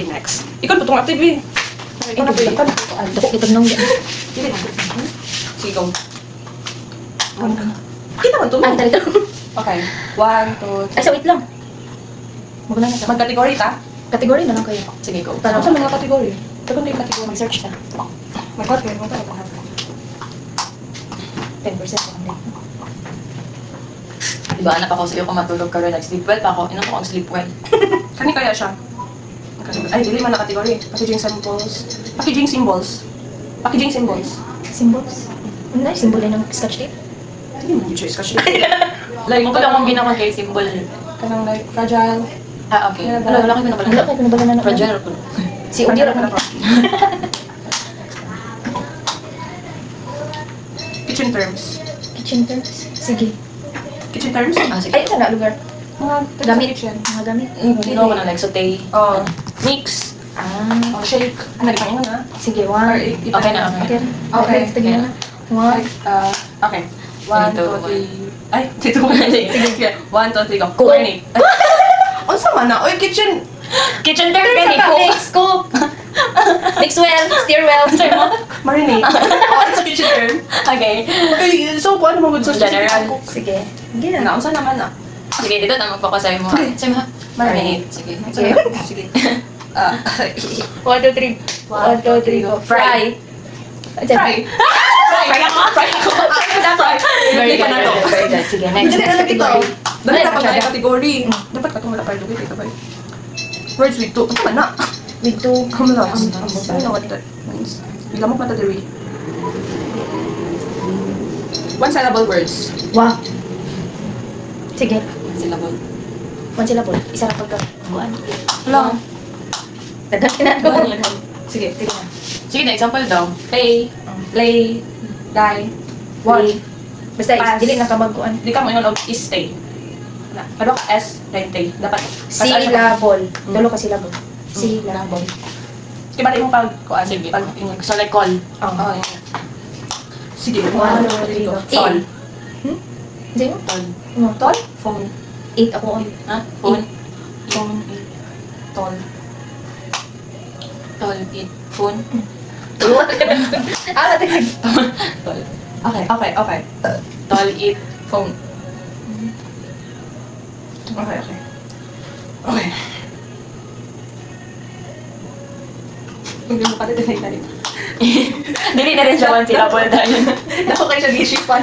Okay, next. Ikaw po itong active eh. Ikaw na po yun. Dako kita nung yan. Sige, go. Kita mo ito. Ah, dali. Okay. 1, 2, Ay, so wait lang. Maguna na ka. mag-category ta? Kategory na lang kayo. Sige, go. Para- Ano sa mga category? Tapos yung category. Mag-search ka. Mag-category. Mag-category. 10% pa kami. Diba, anak ako sa'yo kung matulog ka rin. Nag-sleep well pa ako. Ino ko ang sleep well. Kani kaya siya? Ay, dili man na category. Packaging symbols. Packaging symbols. Packaging symbols. Symbols. Ano na yung symbol ng scotch tape? Hindi mo siya iskasyon. Like, mo pala akong ginawang kay symbol. Kanang like fragile. Ah, okay. Wala kayo na pala. Wala kayo pinabala na Fragile po. Si Udi ra na. Kitchen terms. Kitchen terms. Sige. Kitchen terms? Ah, sige. Ay, ito na lugar. Mga Gamit. kitchen. Mga gamit. Ginawa ko na like saute. Oh. Mix. Ah. Oh, shake. Ano, di pa yun na? Sige, Or, one. Okay na, okay. Okay. Okay. Sige na. One. Okay. 1, 2, 3. Ay, 1. Sige. 1, 2, 3, go. Cook. Marinate. Ano sa mana? Oy, kitchen. Kitchen term ka ni Mix, cook. Mix well, stir well. Marinate. Oh, it's a kitchen term. Okay. Okay, so kung ano mo good sauce? General. Sige. Hindi na. Naunsa naman na. Sige, dito na magpapasay mo. Sige mo. Marinate. Sige. Sige. Sige. 1, 2, 3. 1, 2, 3, go. Fry. Fry. Fry ako. Fry ako. Fry. Very Hindi ka na to. good. Very good. Sige, next. Hindi na lang ito. Dali Next, dapat siya. na category. Dapat ka itong malapay. Dugit ito ba? Words with two. Ito man na. With two. Come on. I know what that means. Bilang mo matadiri. One syllable words. Wow. Sige. Sila po. One syllable. Isa lang pagka. Buwan. Hello. Dagan ka na doon. Sige. Sige na. Sige na, example daw. Play. Play. Die. Watch. Basta, Pass. dili na ka magkuhan. Di ka mo yun og stay. Ano ka S, stay. Dapat. Syllable. Dulo ka syllable. Syllable. Kaya balik mo pag kuan. Sige. Pag So like call. Oo. Sige. 1, 2, 3, go. Tol. Sino? Tol. Tol? Phone. 8 ako on. Ha? Phone. Phone. Tol. Tol. It. Phone. Ah, tingin. Tol. Okay, okay, okay. Tol. It. Phone. Okay, okay. Okay. Hindi mo pati tinay tayo. Dili na rin siya one syllable dahil. Ako kayo siya gishipan.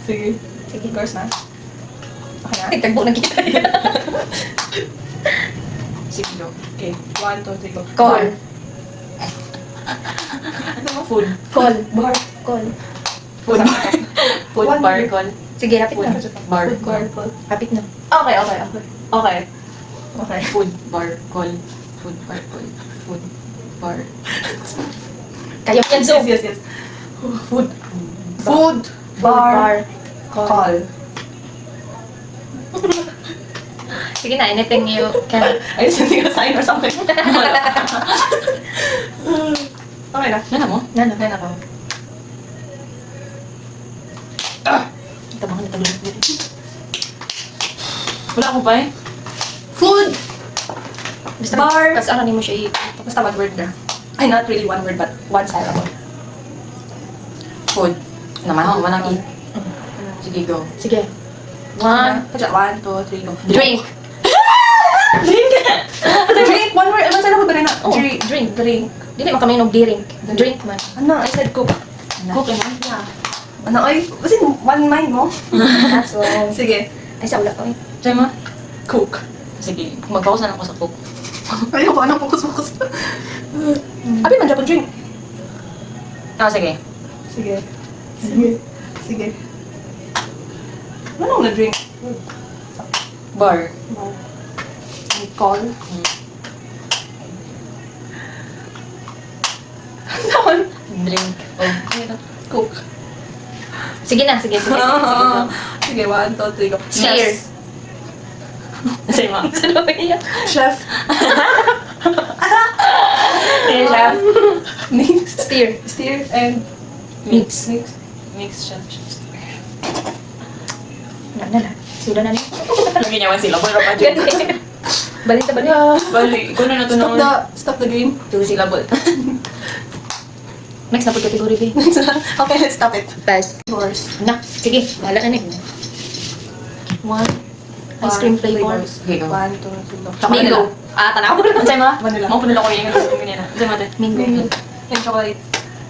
Sige. Sige. Girls na. Okay na? Tagbo na kita. Sige, go. Okay. 1, 2, 3, go. Call. Ano mo? Food. Call. Bar. Call. Food bar. Food One bar minute. call. Sige, rapid na. Bar. Food bar. Call. Rapid na. Okay, okay, okay. Okay. Okay. Food bar call. Food bar call. Food bar. Kaya mo yan, Zoom. Yes, yes, yes. Food. Food. Bar. Call. Sige na, anything you can. I just think a sign or something. Okay na. Yan mo? Nano? Ayun ako. Ito mga natagulog dito. Wala ko pa eh. Food. Basta, Bar. Tapos aranin mo siya Basta one word na. Ay, not really one word, but one syllable. Food. Naman ako, walang eat. Sige, go. Sige. One. 1, 2, 3, go. Drink. Drink! Drink! One word. Ano syllable ba rin na? Oh, Drink. drink. Drink. Dili man kami ng drink. Drink man. Ano? I said cook. Cook naman. Yeah. Ano? Ay, kasi one mind mo. That's why. Sige. Ay, sa ula ko eh. Try mo? Cook. Sige, magpakusan ako sa cook. Ayoko, anong focus. Abi man Japan drink. Ah, sige. Sige. Sige. Sige. Ano na drink? Bar. Call. Ano? Drink. Oh. Cook. Sige na, sige, sige. Sige, 1, 2, 3, go. Steer. Say mo. Ano ba yan? Chef. Hey, chef. Mix. Steer. Steer and Mix. mix. Mix, chef. Na. Suda na niya. Lagi niya one syllable. Rapat yun. Balita ba niya? Bali, ikaw na Stop the game. Two syllable. Next na po category B. Okay, let's stop it. Pass. Yours. Na, sige. Bahala na niya. One. Ice cream flavor. Okay, go. 1, 2, 3, go. Mango. Tanaw. Ano sa'yo ma? Vanilla. Mau punila ko yung ano sa kanina. Ano sa'yo mate? Mango. And chocolate.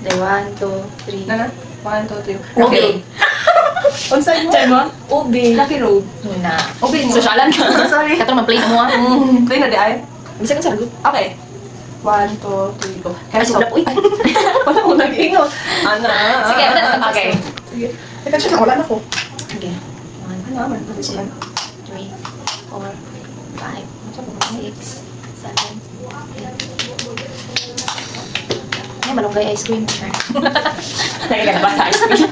Then 1, 2, 3. Na na? 1, 2, 3. Okay. Unsay mo? Sa'yo ma? Ube. Lucky Road. Na. Okay, mo. Sosyalan ka. Sorry. Katong ma-plate mo ah. Play na di ay. Bisa ka sa lagot. Okay. 1, 2, 3, go. Ay, sublap. Uy. Wala mo nag-ingot. Ana. Sige, wala na. Okay. Sige. Teka, siya wala na ko. Okay. 1, Ano naman? 2, 3, 4, 5, 6, 7, 8. Ay, malunggay ice cream. Nagagana ba sa ice cream?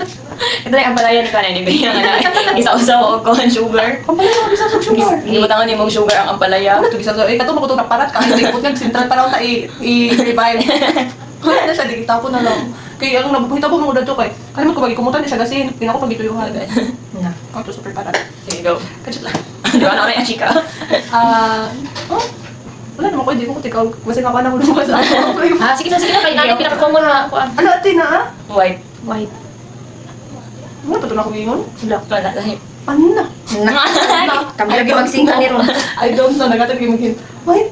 Ito na yung ampalaya ni Kanan. Ibigay ang isa-usaw o con sugar. Ang pala yung bisa sa sugar. Hindi mo tangan ni mong sugar ang ampalaya. Ano ito bisa sa kato mo na parat ka. Hindi ko nag sentral para ta i-revive. Wala na siya di tapo na lang. Kaya ang nabuhita po mo dito kay. Kaya mo ko bagi kumutan siya kasi pinako pagituyuhan. Na. Ako to super parat. Sige, go. Kajut lang. Di ba na rin ang chika? Oh. Wala naman ko, hindi ko tikaw. Kasi mapa na mo lumakas ako. Ah, sige na. Kaya natin pinaka-common na. Ano ate na ah? White. White. Ano pa ito na kumingon? Black. Wala dahil. Ano na? Kami lagi magsinga ni Ron. I don't know, nagkatag yung maghin. Wait.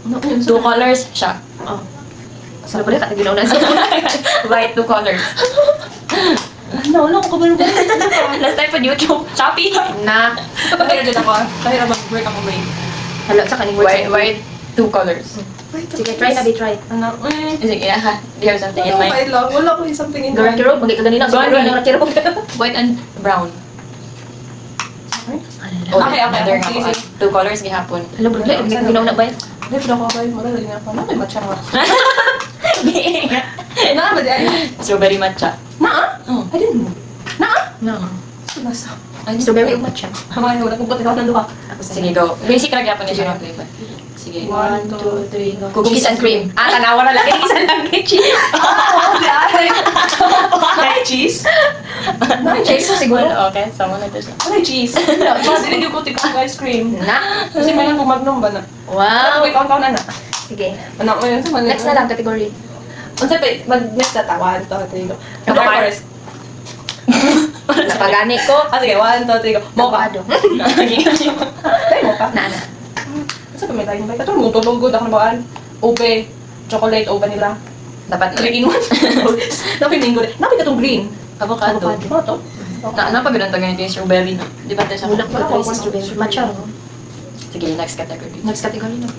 Ano yun? Two colors siya. Oh. Sala pala ka ginaw na siya. White, two colors. Wala ko kabalo. Last time pa YouTube. Shopee. Na. Kahira dyan ako ah. Kahira mag-break ako break. Hala sa kaning White, white, two colors. Sige, try na, try. Ano? Sige, ha. Do you have something in Ano mind? pa lang? Wala ko yung something in Garang mind. kiro, magay ka ganina. Go on, Siguro Ronnie. garang kiro. White and brown. Okay, okay. Another Sige, nga sige. po. Two colors gihapon. Hala, bro, magay ka ginaw na ba yan? Hindi, pero ako ba yung marala din ako. May matcha nga. Biinga. Na, ba di ay? Strawberry matcha. Na? Oh. I didn't know. Na? No. Nasa. Strawberry ug matcha. Hamay, wala kong ikaw ng duha. Sige, go. Basic lang gihapon niya siya ng flavor. Sige. 1, 2, 3, go. Cookies and cream. Ah, tanawa na lang. Cookies and cream. Oh, di ay. Ay, cheese? Ay, cheese siguro. Okay, sama na ito siya. Ay, cheese. Mas hindi ko tikong ice cream. Na. Kasi may nang magnum ba na? Wow. Okay, kaon na na. Sige. Ano, ayun sa Next na lang, category. Unsa pa, mag-next na ta. 1, 2, 3, go. Ito, Dark Mar. forest. Napagani ko. Ah, sige, 1, 2, 3, go. Mocha. Avocado. Dahil mocha. Na. Unsa pa may tayo ba? Ito, mong tulong good ako nabaan. Ube, chocolate, o vanilla. Dapat 3 in 1. Napin mingo. Napin ka tong green. avocado. Ano to? Napabilang tayo ganito yung strawberry. Di ba tayo siya? Bulak pa try sa strawberry. Matcha. no? Sige, next category. Next category na.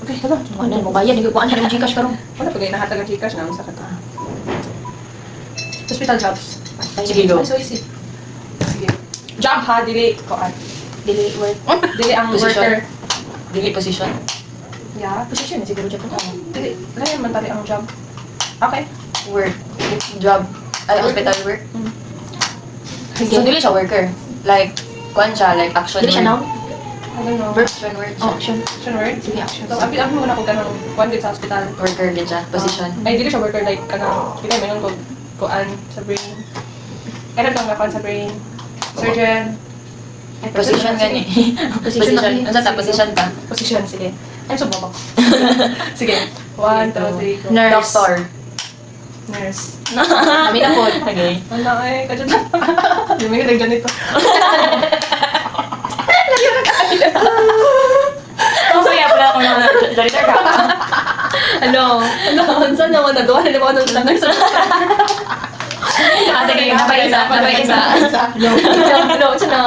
Okay, hala. Ano mo bayad? Hindi ko kuhaan ng Gcash karon. Wala pa kayo nahatag ang Gcash na ang sakit. Hospital jobs. Sige, go. Ay, so easy. Sige. Job ha, dili. Koan. Dili work. Dili ang Position. worker. Dili position. Yeah. Position na siguro dyan po. Dili. Layan man tali ang job. Okay. Work. Job. Ay, hospital work. Sige. So, dili siya worker. Like, kuan siya, like action Dili siya word. noun? I don't know. Verb. Action word Oh, siya. action. Action word? Sige, action. So, apil mo na ko ganun. One day sa hospital. Worker din siya. Position. Ay, dili siya worker like kanang kita may nang kuan sa brain. Kaya lang nga sa brain. Surgeon. Ay, Position gani. Position Position. na- Ano sa position ka? Position, sige. Ay, so baba. Sige. 1, 2, 3, go. Nurse. Doctor. Nurse. Kami na po. Okay. Ano ay, kadyan lang. Hindi mo yung ganito. Ang saya pala ako na janitor ka. Ano? Saan naman na doon? Ano ba nung tanong sa... Sige, nabay isa. No, siya na.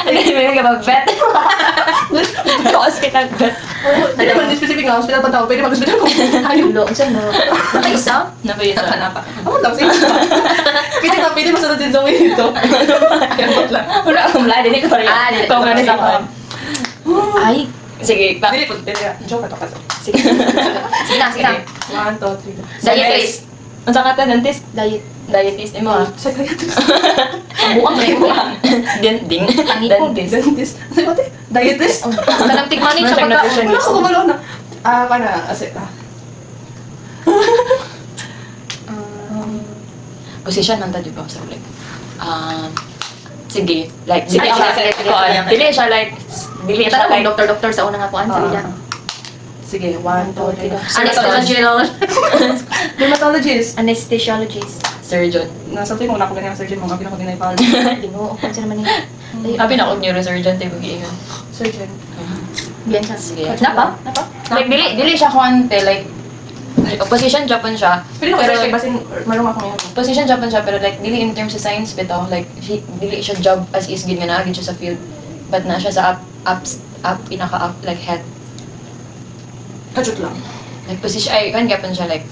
Hindi mo yung vet. Hospital vet. Hindi naman specific na hospital pa tao. Pwede mag-hospital kung ayaw. No, siya na. Ano isa? Nabay isa. Hanapa. Ako lang, sige. Pwede masunod din sa way dito. Ayun lang. Wala akong mula. Dili ko pa rin. Ah, dili. Kung ano sa ako. Ay. Sige, pa. Dili po, joke ka to kasi. Sige. Sige na, sige na. 1, 2, 3. Dietist. Ang saka ta, dentist. Diet. Dietist. Imo ah. Psychiatrist. Buang na yun. Ding. Tangipon. Dentist. Dentist. Ano ba? Dietist? Talang tigmanin siya pagka. Wala ko kumalo na. Kana, kasi, Position man ta, di ba? So, like, Sige. Like, Sige, sige, sige, sige. Dili siya like, dili siya Tanong like, kung doktor-doktor sa unang akuan. Sige lang. Sige, 1, 2, 3, go. Anesthesiologist. Dermatologist. Anesthesiologist. surgeon. Nasabi mo na ako ganyan ang surgeon mo, gabi na ako dinay pala. Ginoo, kung sino man niya. Abi na ako neurosurgeon, tayo mag-iingan. Surgeon. Yan siya. Sige. Napa? Napa? Like, dili siya kuante, like, position Japan siya. Pwede ko search basin marunong ako ngayon. Position Japan siya, pero like, dili in terms sa science bitaw, like, dili siya job as is, gid nga naagid siya sa field. But na siya sa pinaka-up, like, head. Kajut lang. Like, position, ay, kan Japan siya, like,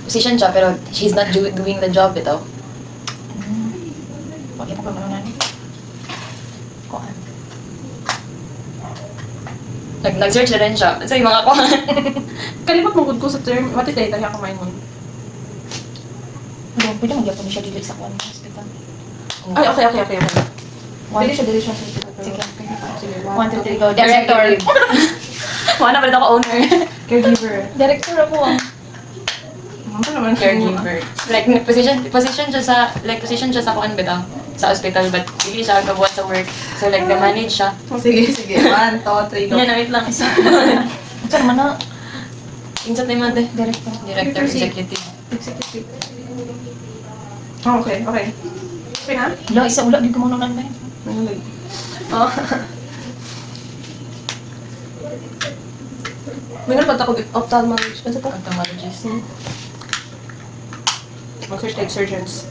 position siya, pero she's not doing the job bitaw. Huwag mo pa manunan. Kuan. Like, nag-search na rin siya. So, yung mga kuhan. Kalimot mo gud ko sa term, what is data niya kumain mo? Pwede magyapon siya dili sa kuan hospital. Ay, okay. One, Dili siya sa sige. Sige, 1, 2, 3, go. Director. Wala pa rin ako owner. Caregiver. Director ako ah. Ano naman Caregiver. Like, position siya sa kuan bitaw. Sa hospital, but hindi siya gabuhat sa work. So, like, the-manage siya. Sige. 1, 2, 3, go. Yan, wait lang isa. Ito naman na. Insan tayo mante. Director. Director, executive. Executive. Oh, okay. Okay na? Wala, isa ulo. Di ko manunan ba yun? Oh. Mayroon ba ako ophthalmologist? Ano pa? Ophthalmologist. Mag-search like surgeons.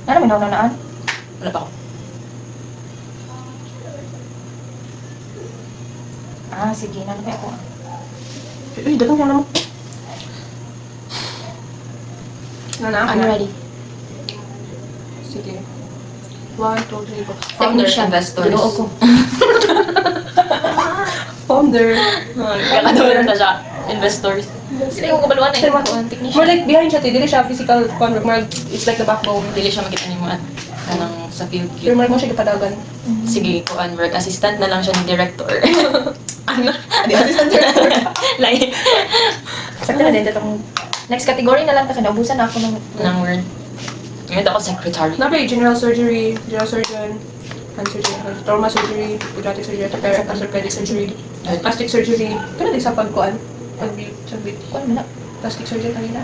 Ano may naunaan? Wala pa ako. Ah, sige. Ano ba ako? Uy, dagang ka naman. I'm ready. Sige. 1, 2, 3, go. Technician. Investors. Ginoo ko. Founder. Kakadawin na siya. Investors. Sila yung kabaluan na Sila yung kuan. More Technician. like behind siya, dili siya physical convert. More it's like the backbone. Dili siya makita ni mo at kanang sa field. Pero more mo siya kapadagan. Sige, kuan work assistant na lang siya ni director. Ano? Di assistant director. Like, Sakta na din itong next category na lang kasi naubusan na ako ng ng word. Ngayon ako secretary. Nabi, general surgery, general surgeon, hand surgery, trauma surgery, pediatric surgery, orthopedic surgery, plastic surgery. Kaya din sa pagkuan. Sagbit. kuan mo na. Plastic surgery kanina.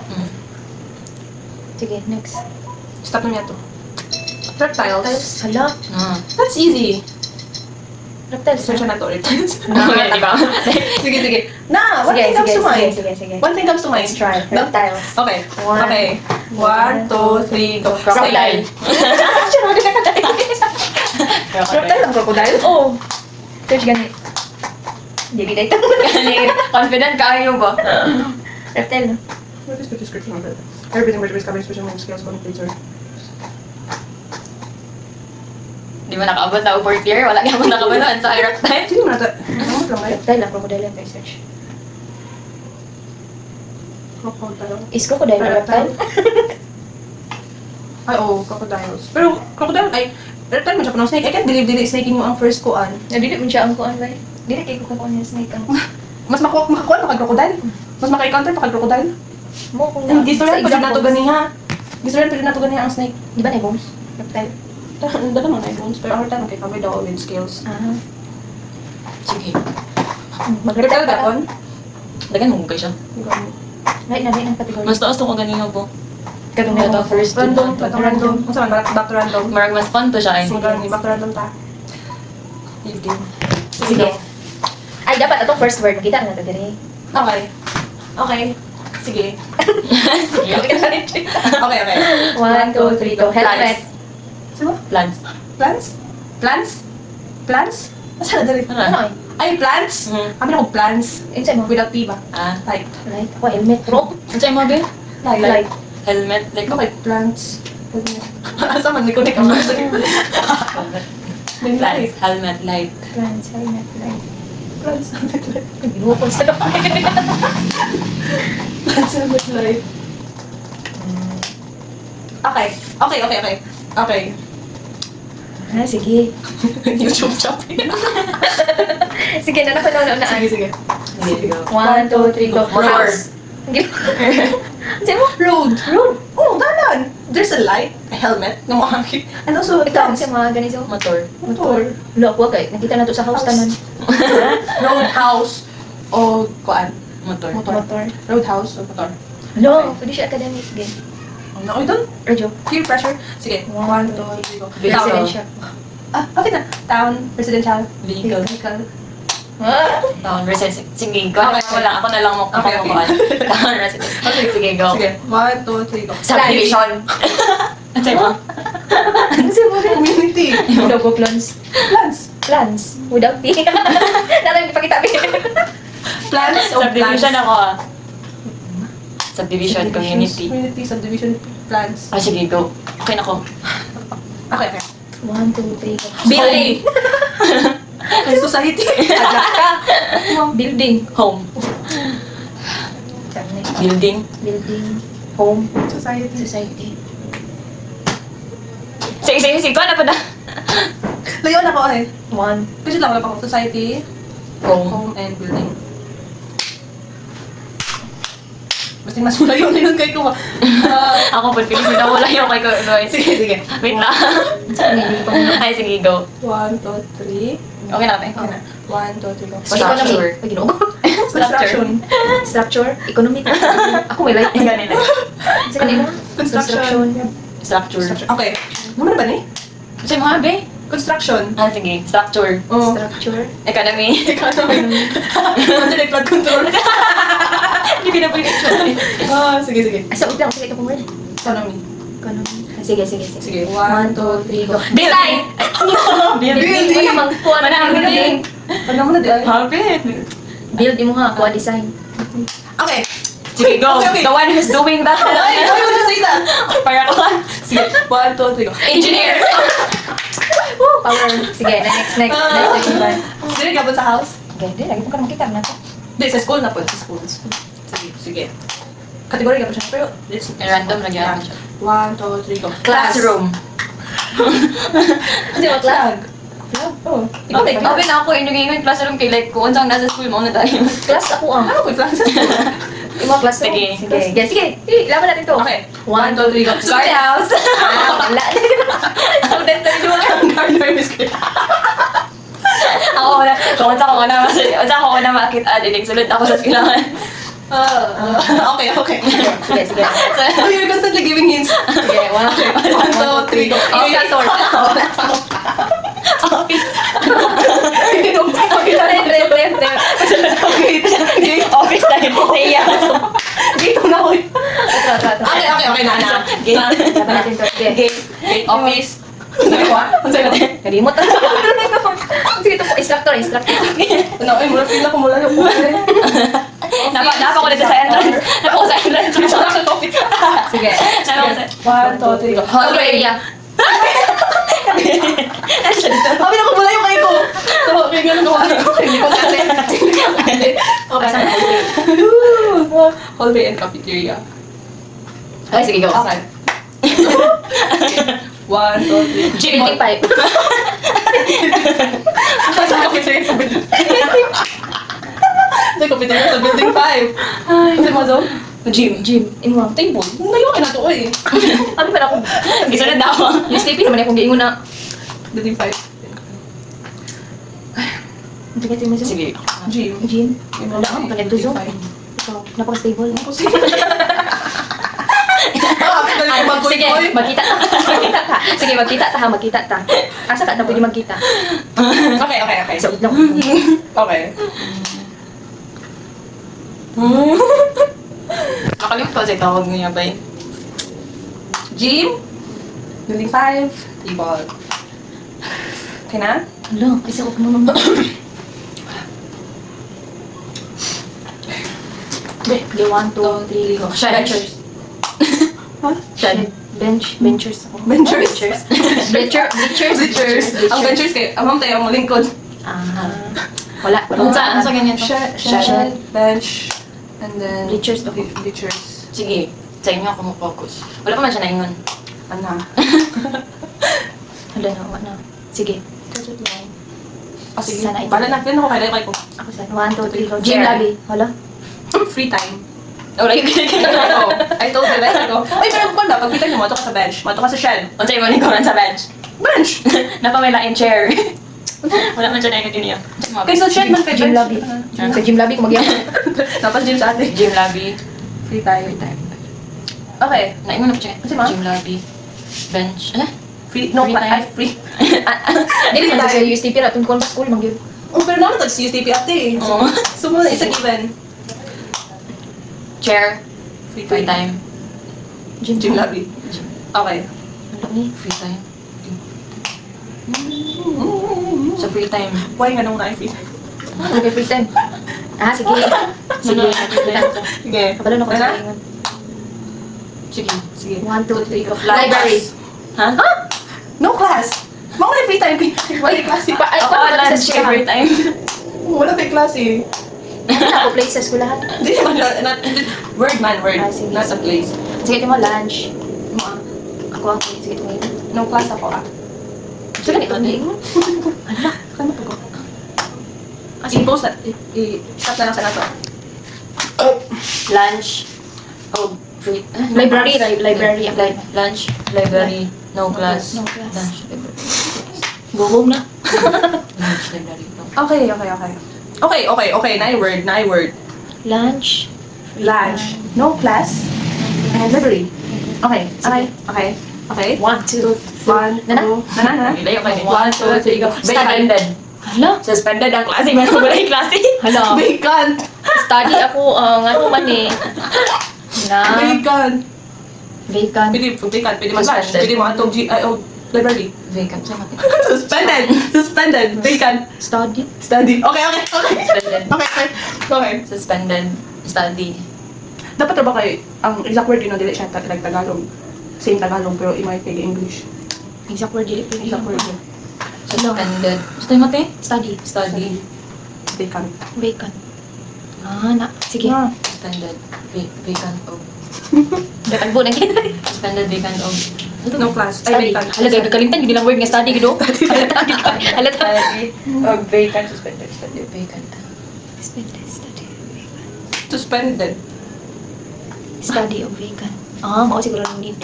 Sige, next. Stop na niya to. Reptiles. Hala. That's easy. Reptiles. Search na to ulit. Di ba? Sige. Na, one thing comes to mind. Sige. One thing comes to mind. Let's try. Reptiles. Okay. One. Okay. 1, 2, 3, go. Crocodile. Reptile ang crocodile? Oo. Search gani. Hindi dito. Confident kaayo ba? Reptile. What is the description of it? Everything vertebrates covering special moves, scales, bone plates, or... Di ba nakaabot na 4th year? Wala kaya mo nakabalaan sa reptile. Sino mo nata? Ano lang kayo? Reptile ang crocodile ang research. Crocodile. Is crocodile a reptile? Ay, oo, crocodiles. Pero, crocodile, ay, reptile mo siya panong snake. I can't believe dili snake mo ang first kuan. Nabili mo siya ang kuan ba? Dili kay kukuha niya snake ang... Mas makakuan pa kag crocodile. Mas maka-encounter pa kag crocodile. Mo kung Ang gistoran pa na to examples. ganiha. Gistoran pa na to ganiha ang snake. Di ba na bones? Reptile. Dagan mo na bones, pero our time kay kami daw with scales. Ah. Sige. Reptile ba kon? Dagan mo siya. Right na rin ang category. Mas taas to ko ganina po. Katong Ito, na first Random, to. random. Kung saan, back to random. Marag mas fun to siya ay. Sige, back to random ta. Sige. Ay, dapat atong first word. Kita na ito dire. Okay. Okay. Sige. Okay. 1, 2, 3, go. Helmet. Sino? Plants. Plants? Plants? Plants? Saan na dali? Ano eh? Ay, plants? Amin ako plants. Inside mo. Without P ba? Ah. Like, Light. Ako, helmet. Rope. Ano sa'yo mo, Bill? Light. Helmet. Like, okay, plants. Asa man, likod ka mas. plants. Helmet. Light. Plants. Helmet. Light. Plants. Binuhukol sa loob. Plants and light. Okay. Ah, sige. YouTube shopping. Sige, na napanood na. Sige. 1, 1, 2, 3, go. Motor. House. Hindi mo. Sabi mo? Road. Road. Oh, dalan. There's a light, a helmet, na makakit. And also, Ikaw, plants. kasi mga ganito. Motor. Motor. Look, wag kay. Nakita na to sa house House. tanan. Road, house, o kuan. Motor. Motor. Road, house, o motor. No, pwede siya academic. Sige. Ang nakoy doon. Radyo. Peer pressure. Sige. 1, 2, 3, go. Vehicle. Residential. Okay na. Town, residential. Vehicle. Vehicle. Town residence. Sige, go. Okay. Ako lang. Ako na lang mo. Okay, okay. Town residence. Sige, go. Sige. 1, 2, 3, go. Subdivision. Ano sa'yo? Ano siya mo rin? Community. Logo plans. Plants. Plans. Without T. Nalang ipakita mo. Plants o Subdivision plants. ako ah. Subdivision, community. Community, subdivision, plants. Ah, sige, go. Okay na ko. Okay, okay. 1, 2, 3, go. Building. Society. Adlak ka. Building. Home. Sabi na. Building. Building. Home. Society. Society. Sige. Ko na pa na. Layon ako eh. 1. Kasi lang ako. Society, Home. home, and building. Basta mas mula yun yun kay ko. Ako po, Pilipino na wala yung kay ko. Sige, sige. Wait lang. Ay, sige, go. 1, 2, 3. Okay na, okay. Okay na. 1, 2, 3, go. Structure. Ay, ginoo. Construction. Structure. Economic. Ako may light. Ganun na. Sa kanina. Construction. Structure. Okay. Naman na ba ni? Kasi mga be. Construction. Ah, sige. Structure. Oh. Structure. Economy. Economy. Mandinig flood control. Hindi pinapilit Sige, sige. Ay, sa utang. Sige, ito kong word. Economy. Economy. Sige. Sige. 1, 2, 3, go. Design! Building. Wala mang kuha na building. Ano mo na di ay? Habit. Build mo nga. Kuha design. Okay. Sige, go. Okay. The one who's doing that. Ay, why would you say that? Para ko lang. Sige. 1, 2, 3, go. Engineer. Woo! Power. Sige, next. Next one. Sige, kapag sa house? Hindi, lagi mo ka na makita na to. Hindi, sa school na po. Sa school. Sige. Kategory ka pa siya. Pero, it's Random lang yan. 1, 2, 3, go. Classroom. Hindi mo class. Oh. Ikaw may class. Okay na ako, inugingin classroom kay like, kung saan nasa school mo na tayo. Class ako ang. Ano ko yung class? Imo class to. Sige. Sige. Ilaban natin to. Okay. 1, 2, 3, go. Guardhouse. Wala. Student na yun. Gardener is good. Ako na, kung saan ko na makita, dinig sulod ako sa silangan. Okay. Sige. Oh, you're constantly giving hints. Sige, 1, 1, 2, 3, go. Office. Okay. Office na yun. Teya. Dito na ko. Ito. Okay, na. Laban natin to. Sige. Gate. Office. Ang sayo natin. Kalimot na. Sige, ito po. Instructor. Ano, ay, mula pila ko mula yung buhay. Napa ko dito sa entrance. Napa ko sa entrance. Sige. Napa ko sa... 1, 2, 3, go. Hallway area. Kami na ko mula yung kayo ko. So, may ganun ko kayo ko. Hindi ko natin. Okay. Hallway and cafeteria. Ay, sige, go. Okay. 1, 2, 3. Gym. Building pipe. Sa cafeteria sa building. Sa cafeteria sa building 5. Kasi mo, Zoe? Gym. Imo. Table. Ngayon na to eh. Ano pa na ako? Gisunod na ako. Yung sleepy naman akong giingon na. Building 5. Ang tigat yung Sige. Gym. Gym. Wala ako connect to Zoom. Ito. Napaka-stable. Sige, magkita ta. Sige, magkita ta. Asa ka na pwede magkita? Okay. Sa udlang. Okay. Nakalimutan ko sa tawag niya ba yun? Gym. Building 5. Table. Okay na? Hala, isa ko kumulong na. Be, 1, 2, 3, go. Benchers. Huh? Shed. Benchers ako. Benchers? Bleachers. Ang benchers kayo. Amam tayo ang lingkod. Wala. Sa ganyan to? Shed. Bench. And then... Bleachers to. Bleachers. Sige. Sa inyo ako mag-focus. Wala pa man siya naingon. Ano? Hala na, wala na. Sige. Sige. Sana ito. Bala na. Pino ko kaya ko. Ako sa 1, 2, 3, go. Chair. Gym lobby. Hala. Free time. Oh, like, Oo. I told the rest ko. Ay, pero kung pag kita niyo, mato ka sa bench. Mato ka sa shed. Unsa yung manikuran sa bench? Bench! Napamailain chair. Wala man siya na yun niya. Kay sa shed man kay Gym bench. lobby. Sa gym lobby ko magyapon. Tapos gym sa ate. Gym lobby. Free time. Okay. Naingon na po siya. Kasi ma? Gym lobby. Bench. Free, no, Free but time. I free. Dili man time. sa USTP ra tungkol sa school magyud. Oh, pero naman tag CUTP ate. Oo. So, muna isa given. Chair. Free time. Gym lobby. Okay. Ano ni? Free time. Sa free time. Why nga nung na free time? Okay, free time. Ah, sige. Sige. Sige. Kabalo na ko Ano? sa ingon. Sige. Sige. 1, 2, 3, go. Lunch. Library. Ha? No class. Mawala free time. Wala klase pa. Ay, Oo, paano ka sa lunch ka free time. Wala may klase. Ano ako place sa eskwelahan? Hindi naman, word man, word. Ah, sige, Not a sige. place. Sige, timo lunch. Ako ang sige timo. No class ako ah. Sige, ganito ni. Kaya ko. I-post na, i-stop na lang sa nato. Lunch. Oh, free. Library, library. Lunch. Library. No class. No class. Lunch. Library. Gugog na. Lunch. Library. No. Okay. Okay. Na word. Lunch. Lunch. No class. And library. Okay. Okay. 1, 2, One, Nana? two, nana. Layo kayo. 1, 2, 3, go. Suspended. Hala. Suspended ang klase. Meron ko wala yung klase. Hala. Bacon. Study ako, nga naman eh. Na. Bacon. Vacant. Pwede mag-lunch. Suspended. Pwede mo atong library. Vacant. Siya mati. Suspended. Bacon. Study. Study. Okay. Suspended. Okay. Suspended. Study. Dapat ba kayo, ang exact word yun, dili siya Tagalog. Same Tagalog, pero i-might kay English. Exact word, dili. Exact word yun. Suspended. Gusto yung mati? Study. Study. Bacon. Vacant. Ah, na. Sige. Ah. Suspended. Vacant of. Tagbo na kita. Suspended vacant of. No class. Study. Ay, bacon. Hala, gagalitan. Hindi lang word nga study, gido. Halata. Vacant. Suspended. Study. Vacant. Suspended. Study of vacant. Ah, mao siguro lang need.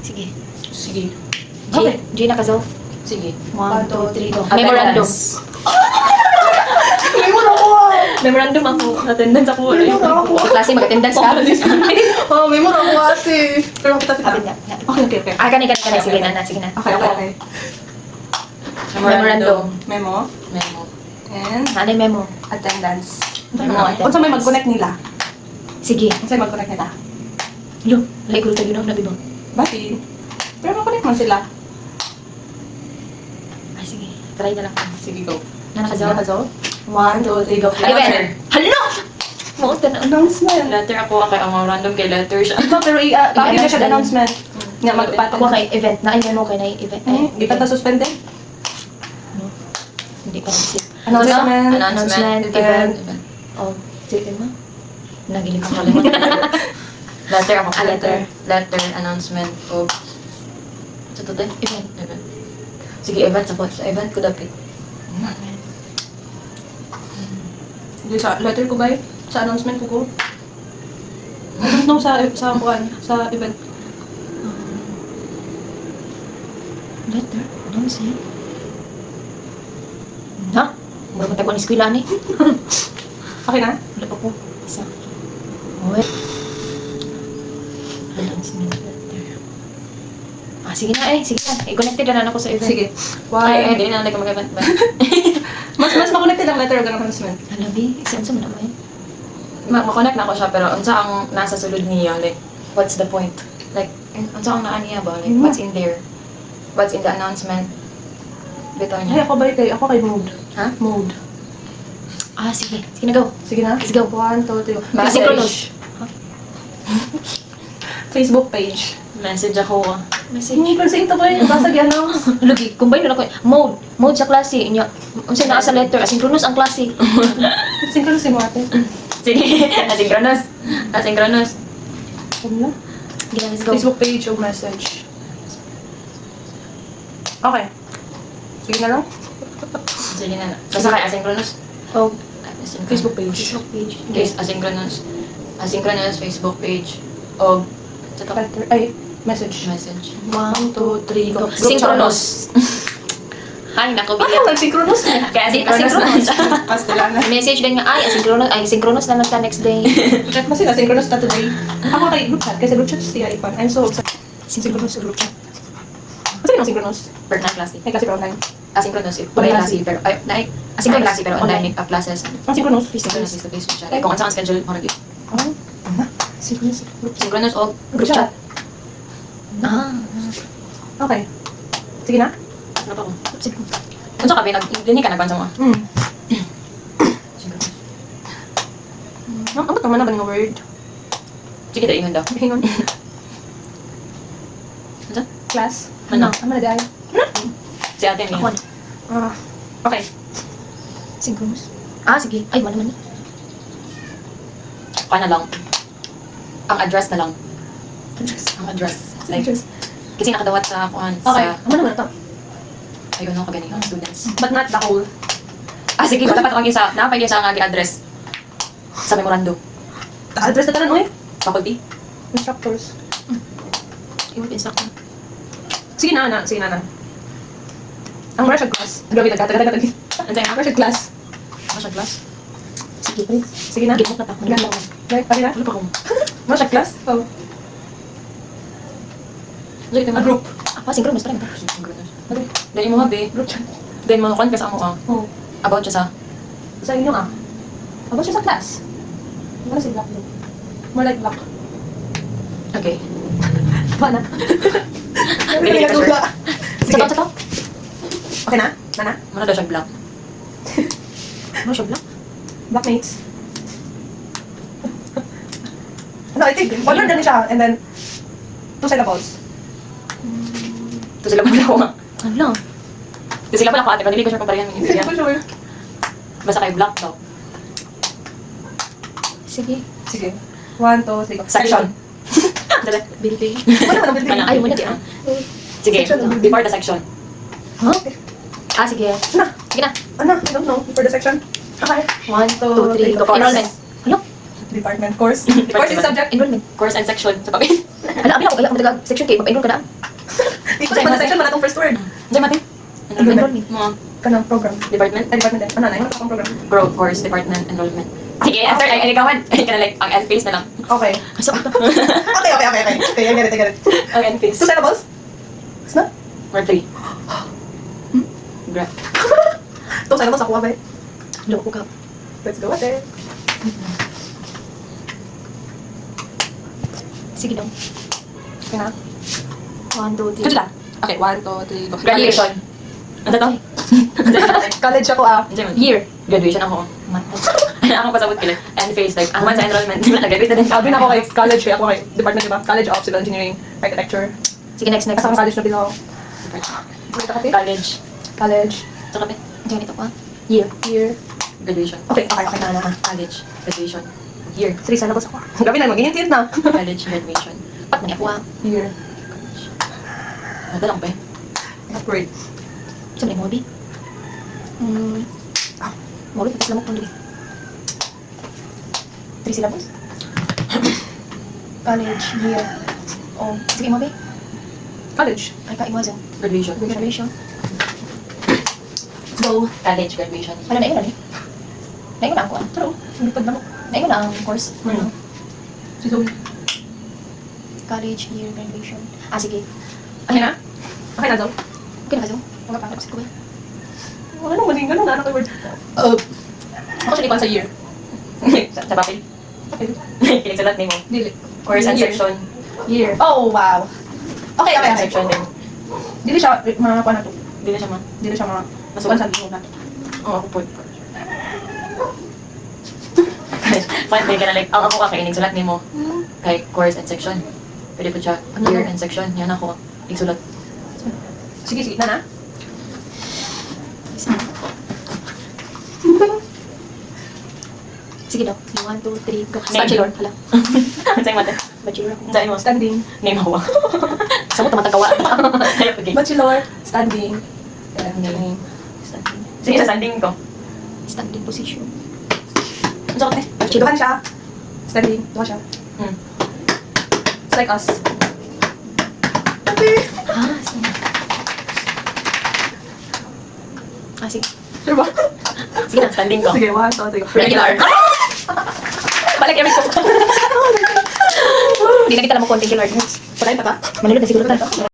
Sige. Sige. Okay. G nakasaw. Sige. 1, 2, 3, go. Attendance. Memorandum. Memorandum ako. Attendance ako. Klase mag-attendance ka. Oh, may mura ko ate. Pero kita. Kapit na. Okay. Ah, kani. Sige na. Sige na. Okay. Memorandum. Memo. Memo. And Nanay memo. attendance. Memo. Kung saan may mag-connect nila? Sige. Kung saan mag-connect nila? Lo, lay ko tayo na bibo. Bakit? Pero mag-connect man sila. Ah, sige. Try na lang. Sige, go. Na nakasaw. Nakasaw? 1, 2, 3, go. Event. Hala! Mo na. Announcement. Letter ako kay ang random kay letter siya. Ito, pero bakit na siya announcement? Nga, magpatin. Ako kay event. Na ay memo kay na event. Di pa ta suspended? Hindi ko naisip. Announcement. Announcement. Event. Oh, sige mo. Nagiling ako lang. Letter ako. Ah, letter. Letter. Announcement of. Sa to Event. Event. Sige, event sa Sa event ko dapat. Di sa letter ko ba sa announcement ko ko? I don't know sa event. Letter? Don't say. Ha? Mura mo tayo ko ni eskwela ni. Okay na? Wala pa ko. Isa. Wait. Announcement letter. Ah, sige na eh. Sige na. I-connected na ako sa event. Sige. Ay, Why? hindi na mag-event ba? Mas ma-connected ang letter ng announcement. Halabi. Saan sa naman? Ma-connect na ako siya, pero unsa ang nasa sulod niya? Like, what's the point? Like, unsa ang naan niya ba? Like, what's in there? What's in the announcement? Bitaw Ay, niya. ako kay mode. Ha? Mode. Ah, sige. Sige na, go. Sige na? Let's go. 1, 2, 3, go. Message. Facebook page. Message ako. Message. Hindi ko sa ito ba yun? Basag i-announce. Lagi, combine na ako. Mode. Mode sa klase. Inya. Unsay naa sa letter. Asynchronous ang klase. Synchronous mo ate. Sige, asynchronous. Asynchronous. Ano na? Sige na, let's go. Facebook page o message. Okay. Sige na lang. Sige na. Basta kay asynchronous. Oh, Asynchronous. Facebook page. Facebook page. Case asynchronous Facebook page o sa to Filter. Ay, message. message. 1, 2, 3, go. Synchronous. Ay, nako, Ano bilya. nag-synchronous? Kaya Asynchronous. asynchronous. Pastilanan. Message din nga, ay, synchronous na lang sa next day. Kasi na-synchronous na today. Ako kay group chat. Kasi group chat siya ipan. I'm so excited. Synchronous sa group chat. Kasi yung synchronous. Personal klase. May klase pa online. Asynchronous. Online Klase pero ay asynchronous klase pero online classes. Ang synchronous. Synchronous face to face siya. Kung ano ang schedule mo rin. Oh, tama. Synchronous group chat. Synchronous o Group chat. Ah. Okay. Sige na. ano pa ko? Unsa ka ba nag-dini ka nagbansa mo? Synchronous. Ang naman na ba ng word? Sige ta ingon daw. Hingon. Unsa? Class. Ano? Ano na dahil? Si ate Ako niya. na. Okay. Synchronous. Ah, sige. Ay, wala naman. Kana lang. Ang address na lang. Address. Ang address. Like Address. kasi nakadawat sa kuan Okay. sa Ano naman ito? ay ano ka ganyan students. But not the whole. Ah sige, dapat ako isa. Napay sa nga gi-address sa memorandum. The address na tanan mo eh. Faculty. Instructors. Yung instructor. Sige na, Ana. Sige na, Ana. Ang Russia class. Grabe, nagkatagal. Ano tayo? Russia class. Ano siya class? Sige. Sige na. Gimok na ta. Ganda. Right, pari na. Ano pa ko? Russia class? Oh. Like A group. Ah, synchronous pa rin. Okay. Then mo habi. Group chat. Then mo kon kasi amo ah. Oh. About siya sa Sa inyo ah. Aba siya sa class. Ano si Black Blue? More like Black. okay. Ba na? Hindi ka sure. Sige. Sa to? Okay na? Nana? Ano daw siya black? Ano siya black? Blackmates. No, I think one word na siya and then 2 syllables. To sila pala ko nga. Ano? To sila pala ko ate, hindi ko sure kung parehan Hindi yung ko sure. Basta kay black daw. Sige. Sige. 1, 2, 3, go. Section. Dali. Building. Ano naman ang building? Ano? Ay, wala di ah. Sige, Section. before the section. Huh? Ah, sige. Ano? Sige na. Ano? I don't know. For the section. Okay. 1, 2, 3, go. Enrollment. Ano? Department. Course. Course is subject. Enrollment. Course and section sa papel. Ala, abi ako kaya ako taga section K. Pag-enroll ka na. Dito sa section, wala tong first word. Diyan mati. Enrollment. Mga Kanang program. department. Ay, department din. Ano na? Ano akong program? Growth course, department, enrollment. Sige, after ay ikawan. Ay ka na like ang end phase na lang. Okay. So, Okay, okay, okay, okay. Okay, I get it, I get it. Ang end phase. 2 syllables? It's not? Or 3. Gra. 2 syllables ako, ba? loko ka. Let's go, ate. Sige daw. Okay na. 1, 2, 3. Ito lang. Okay, 1, 2, 3, go. Graduation. Ano to? College ako ah. Diyan mo. Year. Graduation ako. Ako pasabot kila. End phase like ang sa enrollment. Nag-graduate na din. Sabi na ako kay college, kaya ako kay department, diba? College of Civil Engineering, Architecture. Sige, next. Kasi ang college na bilang ako. Wait, kape? College. College. Sa kape. Diyan ito pa. Year. Year. Graduation. Okay, okay, okay na. College. Graduation. Year. 3 syllables ako. Gabi na, mag-init na. College. Graduation. Pat man ako ah. Year. Ano lang pa eh. Grade. Siyempre, mo, Bi. Mo, Bi, patis lamok pang 3 syllables? College, year. Oh, sige mo, Bi. College. Ay, ka-iwasan. Graduation. Graduation. Go. College. Graduation. Ano, naingon na, Bi? Naingon na ako ah. True. Lipad na mo. Naingon na ang course. Ano? Si Zoe. College, year, graduation. Ah, sige. Okay na? Okay na, Zoe? Okay na ka, Zoe? Wala pa ako. Sige, Wala nang maling ganun na. Ano kay word? Ako siya sa year. Sa papel. Okay. Kilig sa lahat name mo. Dili. Course and Year. section. Year. Oh, wow. Okay, okay, okay. Section din. Dili siya, mga kuha na to. Hindi na siya ma. Dili siya mga Masukan. sa loob na. Oo, ako po. Fine, kaya ka na like, ang ako kakainin sulat name mo. Kay course and section. Pwede po siya. Year and section. Yan ako. Isulat. Sige, sige. Na. Sige daw. 1, 2, 3, go. Name. Bachelor. Hala. Ang sa'yo mate. Bachelor ako. Sa'yo mo. Standing. Name ako. Sa mo tamatagawa. Ayaw, okay. Bachelor. Standing. And Name. name. Standing. Sige, sa standing ko. Standing position. Sarap eh. Duhan siya. Standing. Duhan siya. Hmm. It's like us. Ate. Ah, sige. Ah, sige. Diba? Sige na, standing ko. Sige, 1, 2, 3. Regular. Balik every ko. Hindi na kita lang mo konti, Lord. Pakain pa ka? Manulod na siguro tayo.